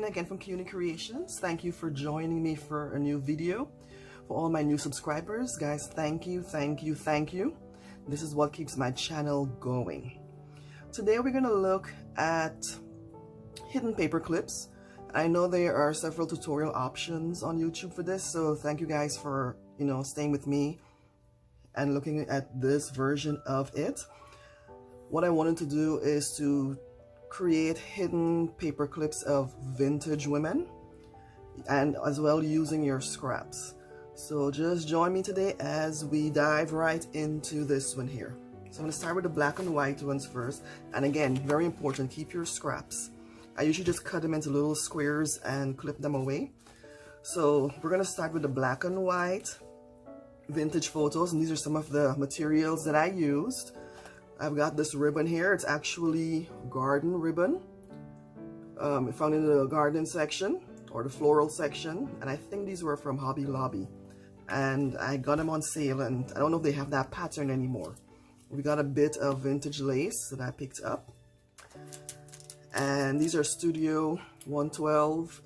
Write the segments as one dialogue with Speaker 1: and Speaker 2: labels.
Speaker 1: Kaiyuni again from Kaiyuni Kreations. Thank you for joining me for a new video. For all my new subscribers, guys, thank you, thank you, thank you. This is what keeps my channel going. Today we're going to look at hidden paper clips. I know there are several tutorial options on YouTube for this, so thank you guys for, staying with me and looking at this version of it. What I wanted to do is to create hidden paper clips of vintage women, and as well using your scraps. So just join me today as we dive right into this one here. So I'm going to start with the black and white ones first, and again, very important, keep your scraps. I usually just cut them into little squares and clip them away. So we're going to start with the black and white vintage photos, and these are some of the materials that I used. I've got this ribbon here. It's actually garden ribbon. Found in the garden section or the floral section, and I think these were from Hobby Lobby, and I got them on sale, and I don't know if they have that pattern anymore. We got a bit of vintage lace that I picked up, and these are Studio 112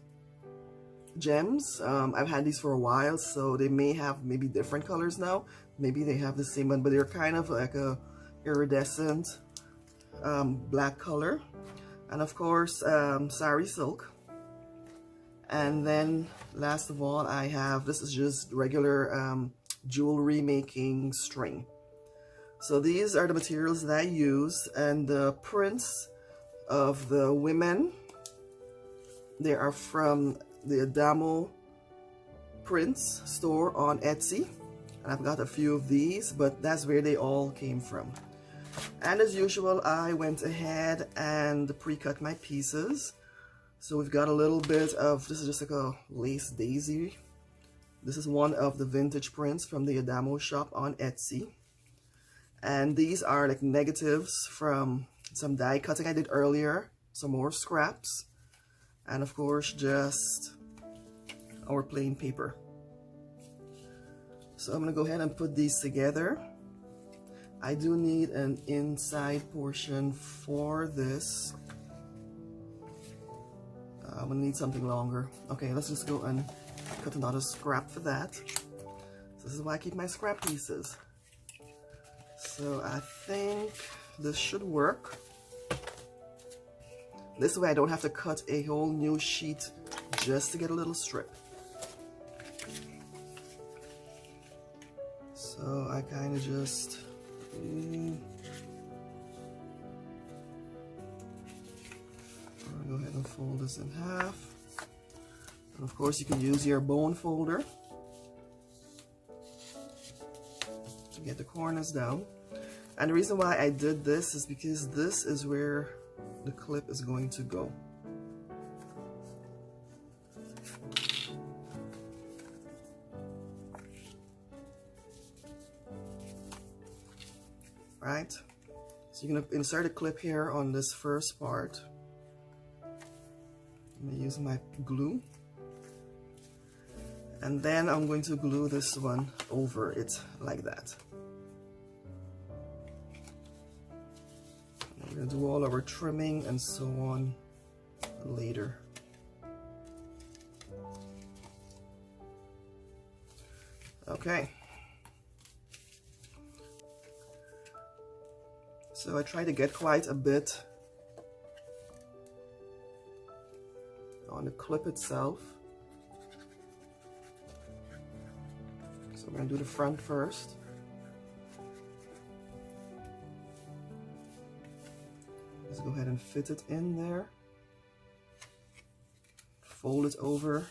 Speaker 1: gems. I've had these for a while, so they may have maybe different colors now. Maybe they have the same one, but they're kind of like a iridescent black color, and of course sari silk. And then last of all, I have, this is just regular jewelry making string. So these are the materials that I use, and the prints of the women, they are from the AdamoPrints store on Etsy, and I've got a few of these, but that's where they all came from. And as usual, I went ahead and pre-cut my pieces. So we've got a little bit of, this is just like a lace daisy. This is one of the vintage prints from the Adamo shop on Etsy. And these are like negatives from some die cutting I did earlier, some more scraps, and of course just our plain paper. So I'm going to go ahead and put these together. I do need an inside portion for this. I'm going to need something longer. Okay, let's just go and cut another scrap for that. So this is why I keep my scrap pieces. So I think this should work. This way I don't have to cut a whole new sheet just to get a little strip. So I kind of just I'll go ahead and fold this in half. And of course you can use your bone folder to get the corners down. And the reason why I did this is because this is where the clip is going to go. Right? So you're going to insert a clip here on this first part. I'm going to use my glue. And then I'm going to glue this one over it like that. And we're going to do all our trimming and so on later. Okay. So I try to get quite a bit on the clip itself. So we're going to do the front first. Let's go ahead and fit it in there. Fold it over.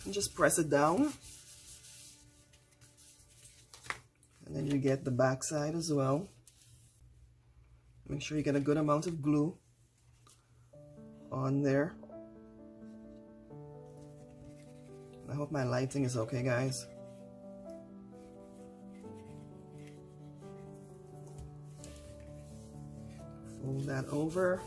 Speaker 1: And just press it down. And then you get the back side as well. Make sure you get a good amount of glue on there. I hope my lighting is okay, guys. Fold that over.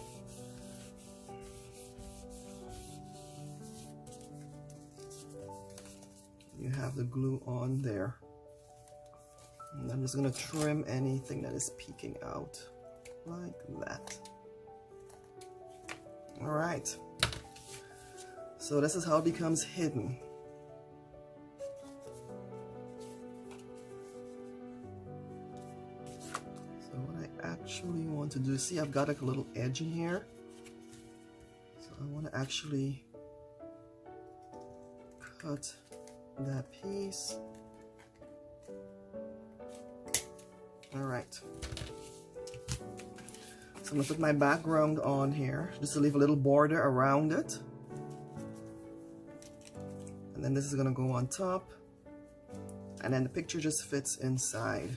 Speaker 1: You have the glue on there. And I'm just going to trim anything that is peeking out like that. All right. So this is how it becomes hidden. So what I actually want to do, see I've got like a little edge in here. So I want to actually cut that piece. All right. So I'm gonna put my background on here just to leave a little border around it. And then this is gonna go on top. And then the picture just fits inside.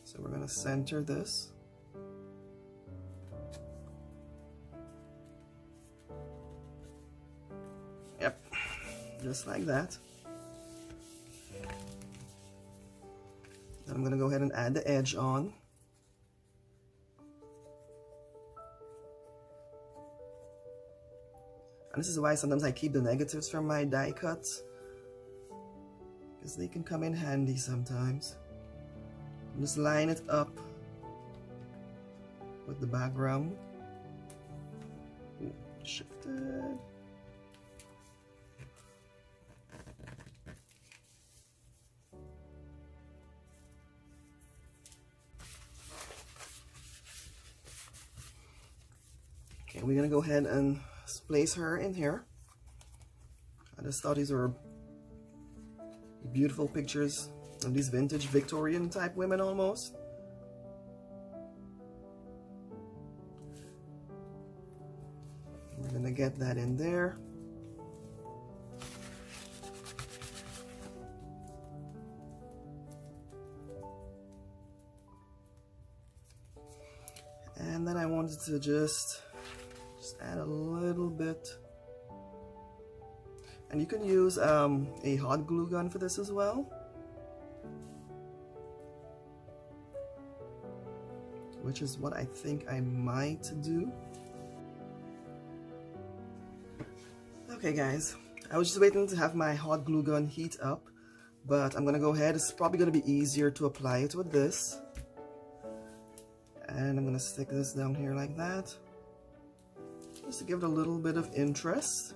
Speaker 1: So we're gonna center this. Yep, just like that. Then I'm gonna go ahead and add the edge on. And this is why sometimes I keep the negatives from my die cuts, because they can come in handy sometimes. Just line it up with the background. Ooh, shifted. Okay, we're gonna go ahead and place her in here. I just thought these were beautiful pictures of these vintage Victorian type women almost. We're gonna get that in there. And then I wanted to just add a little bit. And you can use a hot glue gun for this as well, which is what I think I might do. Okay guys, I was just waiting to have my hot glue gun heat up, but I'm gonna go ahead. It's probably gonna be easier to apply it with this. And I'm gonna stick this down here like that, just to give it a little bit of interest.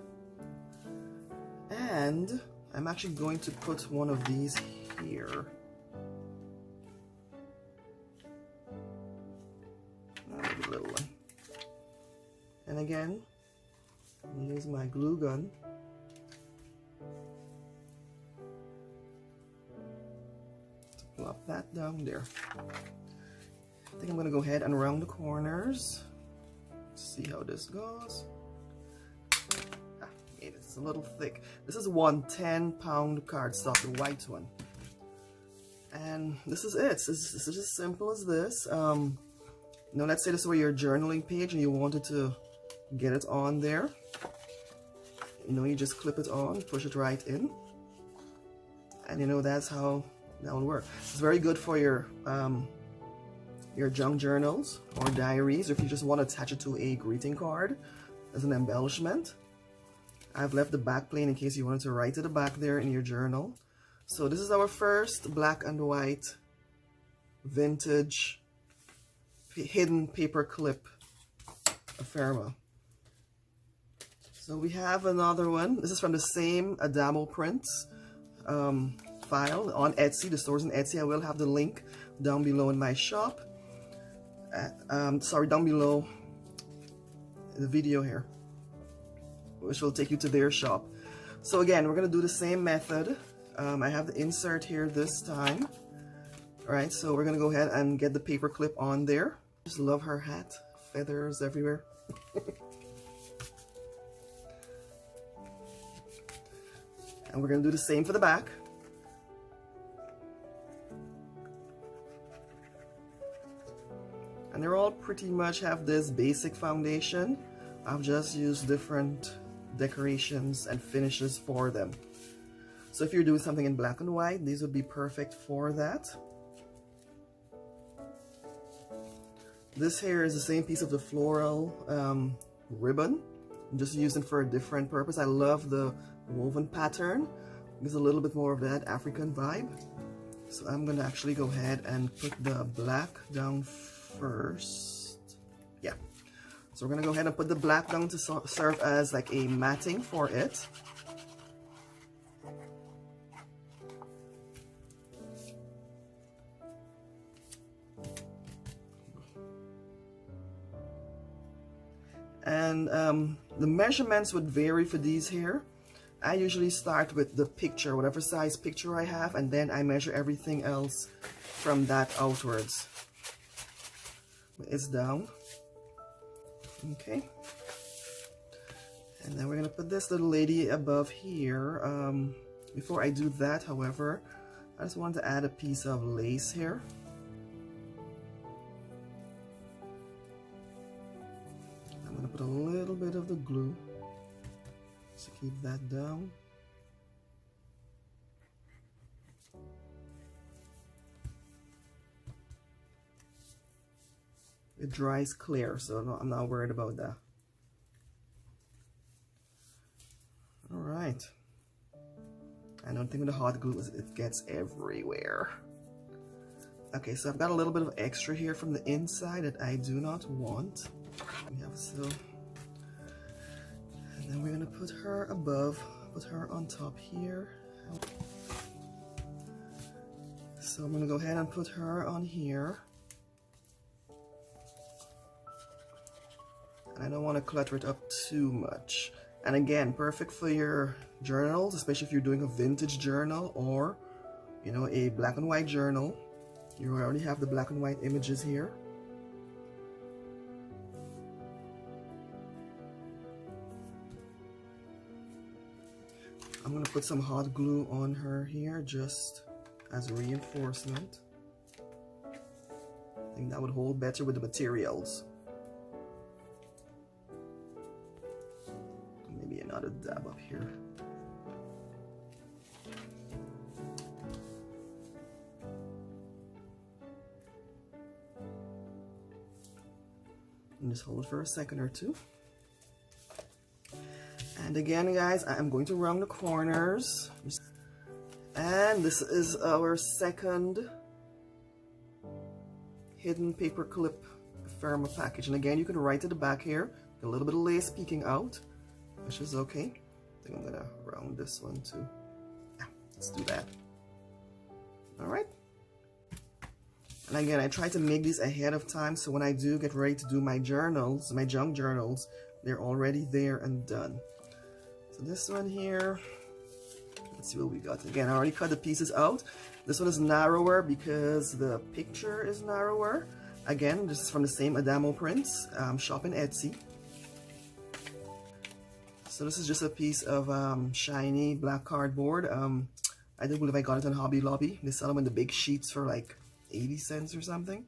Speaker 1: And I'm actually going to put one of these here. Maybe a little one. And again, use my glue gun. To plop that down there. I think I'm gonna go ahead and round the corners. See how this goes. Maybe it's a little thick. This is one 10-pound cardstock, the white one. And this is it. This is as simple as this. Now let's say this were your journaling page and you wanted to get it on there. You know, you just clip it on, push it right in. And you know, that's how that will work. It's very good for your junk journals or diaries, or if you just want to attach it to a greeting card as an embellishment. I've left the back plain in case you wanted to write to the back there in your journal. So this is our first black and white vintage hidden paper clip ephemera. So we have another one. This is from the same AdamoPrints file on Etsy. The store's on Etsy. I will have the link down below in my shop. Down below the video here, which will take you to their shop. So again, we're gonna do the same method. I have the insert here this time. All right, so we're gonna go ahead and get the paper clip on there. Just love her hat, feathers everywhere. And we're gonna do the same for the back. And they're all pretty much have this basic foundation. I've just used different decorations and finishes for them. So if you're doing something in black and white, these would be perfect for that. This here is the same piece of the floral ribbon. I'm just using for a different purpose. I love the woven pattern Gives a little bit more of that African vibe. So I'm gonna actually go ahead and put the black down first. Yeah. So we're gonna go ahead and put the black down to serve as like a matting for it. And the measurements would vary for these here. I usually start with the picture, whatever size picture I have, and then I measure everything else from that outwards. It's down. Okay. And then we're gonna put this little lady above here. Before I do that, however, I just want to add a piece of lace here. I'm gonna put a little bit of the glue to keep that down. It dries clear, so I'm not worried about that. All right. I don't think with the hot glue it gets everywhere. Okay, so I've got a little bit of extra here from the inside that I do not want. We have so, and then we're gonna put her above, put her on top here. So I'm gonna go ahead and put her on here. And I don't want to clutter it up too much. And again, perfect for your journals, especially if you're doing a vintage journal or, you know, a black and white journal. You already have the black and white images here. I'm going to put some hot glue on her here just as reinforcement. I think that would hold better with the materials. Maybe another dab up here. And just hold it for a second or two. And again, guys, I'm going to round the corners. And this is our second hidden paper clip ephemera package. And again, you can write at the back here, a little bit of lace peeking out, which is okay. I think I'm gonna round this one too. Yeah, let's do that. All right. And again, I try to make these ahead of time, so when I do get ready to do my journals, my junk journals, they're already there and done. So this one here, let's see what we got. Again, I already cut the pieces out. This one is narrower because the picture is narrower. Again, this is from the same AdamoPrints, shop in Etsy. So this is just a piece of shiny black cardboard. I do believe I got it on Hobby Lobby. They sell them in the big sheets for like 80 cents or something.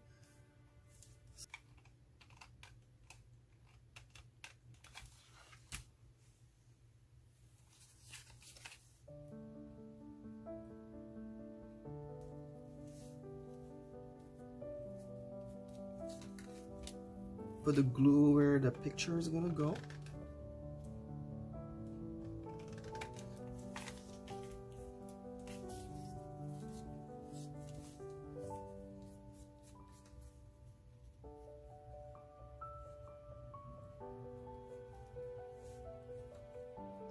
Speaker 1: Put the glue where the picture is gonna go.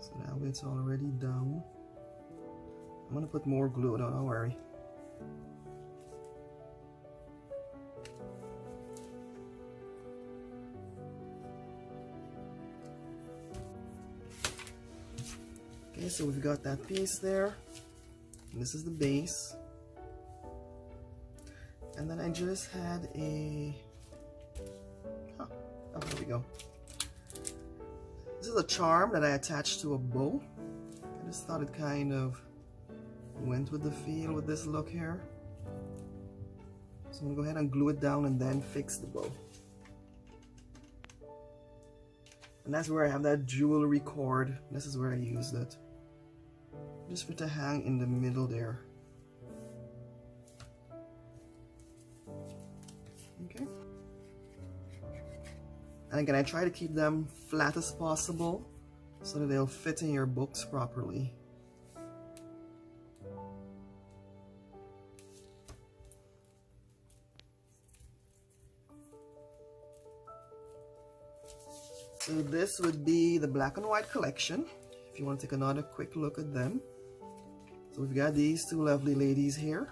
Speaker 1: So now it's already done. I'm gonna put more glue, don't worry. Okay, so we've got that piece there. And this is the base. And then I just had a, oh, there we go. This is a charm that I attached to a bow. I just thought it kind of went with the feel with this look here. So I'm gonna go ahead and glue it down and then fix the bow. And that's where I have that jewelry cord. This is where I used it. Just for it to hang in the middle there. Okay. And again, I try to keep them flat as possible so that they'll fit in your books properly. So this would be the black and white collection, if you want to take another quick look at them. So we've got these two lovely ladies here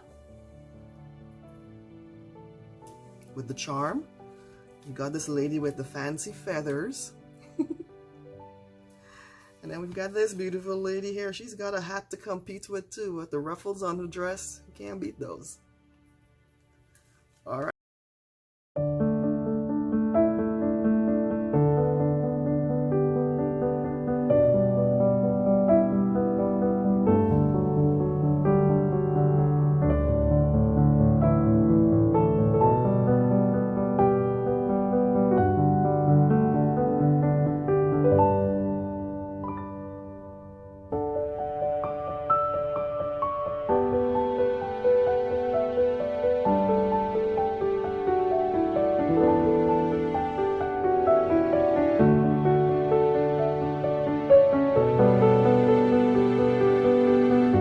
Speaker 1: with the charm. We got this lady with the fancy feathers. And then we've got this beautiful lady here. She's got a hat to compete with too, with the ruffles on her dress. You can't beat those. All right.